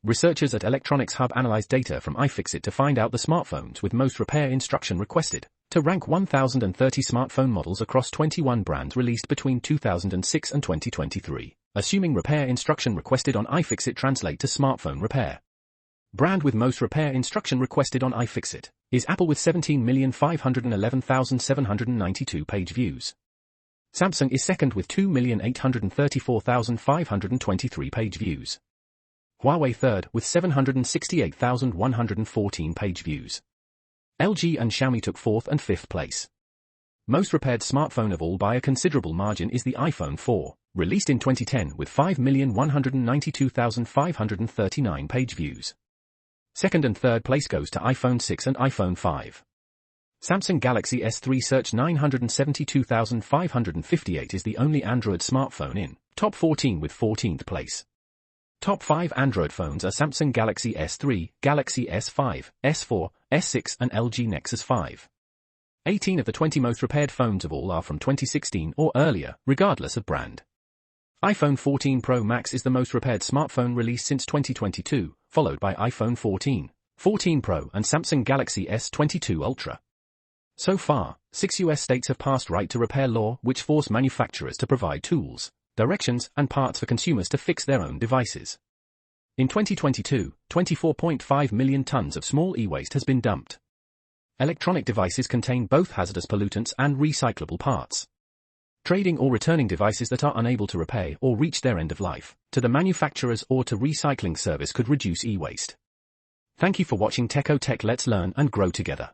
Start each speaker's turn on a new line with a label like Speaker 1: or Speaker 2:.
Speaker 1: Researchers at Electronics Hub analyzed data from iFixit to find out the smartphones with most repair instruction requested, to rank 1,030 smartphone models across 21 brands released between 2006 and 2023, assuming repair instruction requested on iFixit translate to smartphone repair. Brand with most repair instruction requested on iFixit is Apple with 17,511,792 page views. Samsung is second with 2,834,523 page views. Huawei third with 768,114 page views. LG and Xiaomi took fourth and fifth place. Most repaired smartphone of all by a considerable margin is the iPhone 4, released in 2010 with 5,192,539 page views. Second and third place goes to iPhone 6 and iPhone 5. Samsung Galaxy S3 search 972,558 is the only Android smartphone in top 14 with 14th place. Top 5 Android phones are Samsung Galaxy S3, Galaxy S5, S4, S6 and LG Nexus 5. 18 of the 20 most repaired phones of all are from 2016 or earlier, regardless of brand. iPhone 14 Pro Max is the most repaired smartphone released since 2022, followed by iPhone 14, 14 Pro and Samsung Galaxy S22 Ultra. So far, 6 US states have passed right to repair law which force manufacturers to provide tools, directions and parts for consumers to fix their own devices. In 2022, 24.5 million tons of small e-waste has been dumped. Electronic devices contain both hazardous pollutants and recyclable parts. Trading or returning devices that are unable to repair or reach their end of life to the manufacturers or to recycling service could reduce e-waste. Thank you for watching Techo Tech. Let's learn and grow together.